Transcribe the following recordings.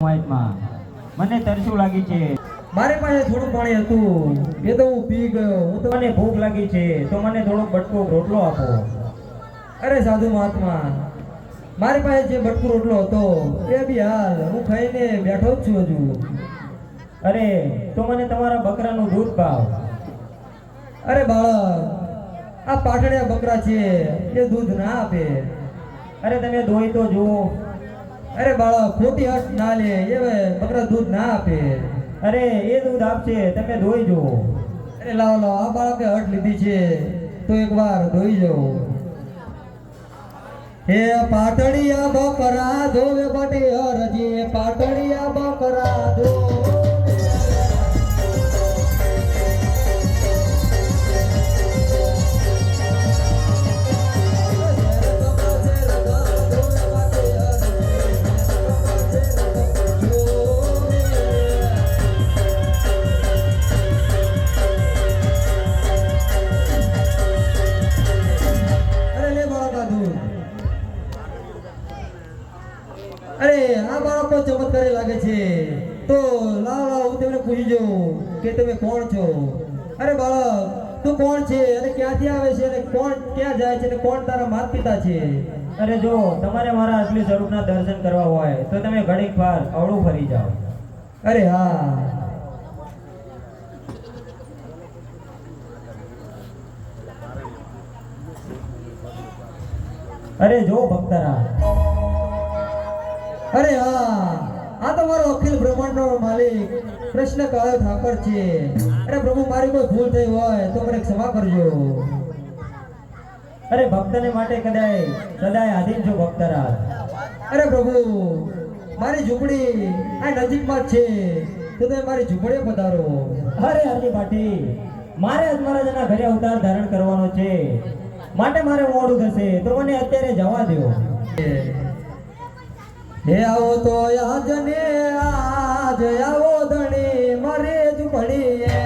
માં મને તરસું લાગી છે. મારી પાસે થોડું પાણી હતું એ તો હું પી ગયો. હું તો મને ભૂખ લાગી છે તો મને થોડોક બટકો રોટલો આપો. અરે સાધુ મહાત્મા, મારી પાસે જે બટકુ રોટલો હતો એ બી હાલ હું ખાઈને બેઠો જ છું હજુ. અરે તો મને તમારા બકરાનું દૂધ પાવ. અરે બાળક, આ પાટણિયા બકરા છે એ દૂધ ના આપે. અરે તમે ધોઈ તો જુઓ. અરે બાળક, ખોટી હટ ના લે, એ બકરા દૂધ ના આપે. અરે એ દૂધ આપશે, તમે ધોઈ જુઓ. અરે લાવો લાવો, આ બાળકે હટ લીધી છે તો એકવાર ધોઈ જાઓ. હે પાટણિયા બકરા ધોવે બટી હરજી, પાટણિયા બકરા ધોવે. અરે આ બાળકો ચમત્કારી લાગે છે તો લાવ લાવ હું તમને પૂછી જોઉં કે તમે કોણ છો. અરે બાળક, તું કોણ છે અને ક્યાંથી આવે છે અને કોણ ક્યાં જાય છે અને કોણ તારા માતા પિતા છે? અરે જો તમારે મારા અસલી સ્વરૂપના દર્શન કરવા હોય તો તમે ઘડીક વાર અવળું ફરી જાઓ. અરે હા, અરે જો ભક્તરા. અરે હા, આ તો મારો અખિલ બ્રહ્માંડનો માલિક કૃષ્ણ કાળો ઠાકર છે. અરે પ્રભુ, મારી કોઈ ભૂલ થઈ હોય તો મને ક્ષમા કરજો. અરે ભક્તને માટે સદાય આધીન છો ભક્તરા. અરે પ્રભુ, મારી ઝૂંપડી આ નજીકમાં જ છે તો તમે મારી ઝૂંપડીએ પધારો. અરે હરજી પાટી, મારે આજ મહારાજના ઘરે અવતાર ધારણ કરવાનો છે માટે મારે મોડું થશે તો મને અત્યારે જવા દો. હે આવો તો આજ ને આજ આવો ધણી મારે ઝૂંપડીએ.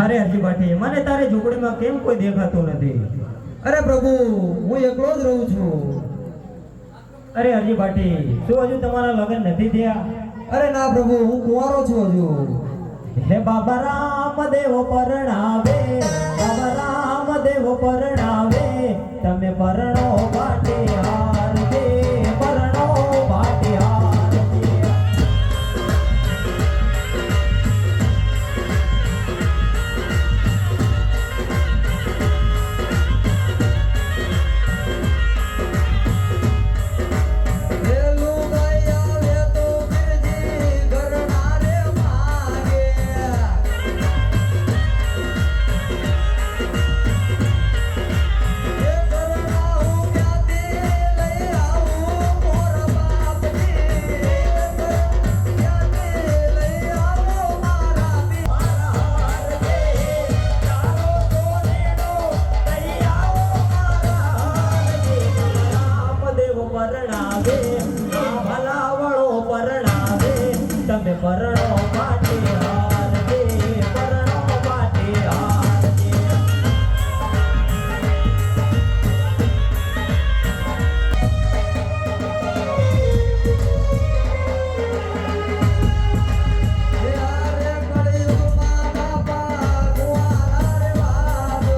અરે હરજી ભાટી, મને તારી ઝૂંપડીમાં કેમ કોઈ દેખાતું નથી? અરે પ્રભુ, હું એકલો જ રહું છું. અરે હરજી ભાટી, શું હજુ તમારા લગ્ન નથી થયા? અરે ના પ્રભુ, હું કુંવારો છું હજુ. હે બાબા રામદેવ પરણાવે, બાબા રામદેવ પરણાવે, તમે પરણો ભાટિયાર દે, પરણો ભાટિયાર દે. વેલું ભાઈ આવે તો બિરજી ઘરના રે માગે. એ ઘરના હું ક્યાંથી લઈ આવું મોર બાપજી. ક્યાંથી લઈ આવું મારા બિહાર દે. ચાલો સોનેડો લઈ આવો મારા રામદેવ પરણાવે, આ ભલાવળો પરણાવે, તમે પરણો ભાટિયાર દે, પરણો ભાટિયાર દે. રે કળિયુગમાં બાપા કુંવારા રે બાબો.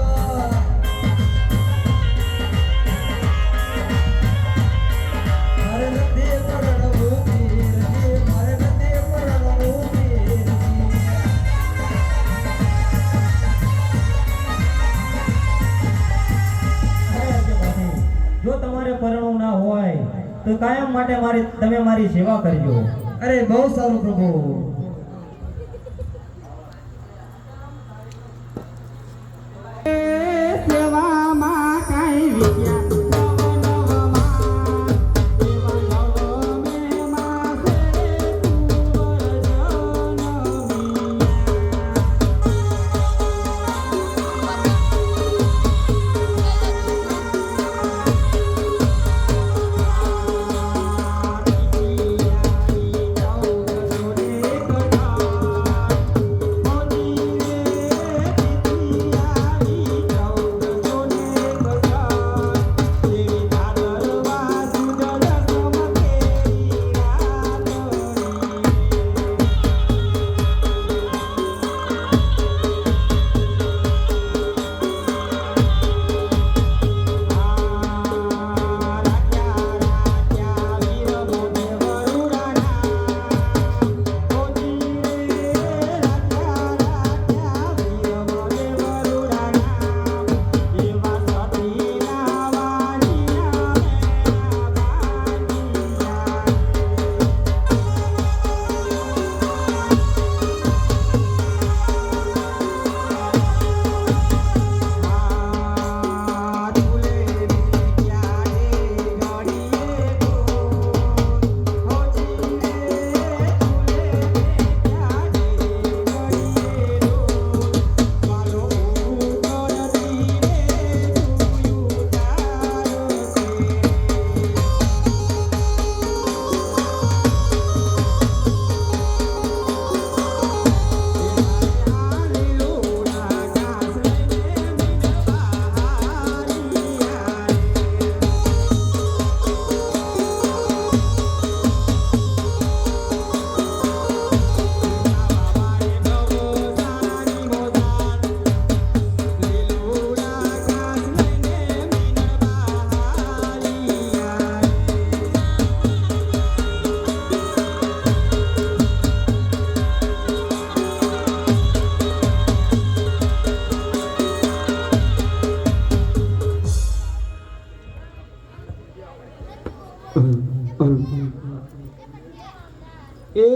મારે નથી પરણવું પીરજી, મારે નથી પરણવું પીરજી. અરે હરજી ભાટી, જો તમારે પરણવું ના હોય તો કાયમ માટે તમે મારી સેવા કરજો. અરે બહુ સારું પ્રભુ. સેવામાં કાંઈ વિદ્યા એ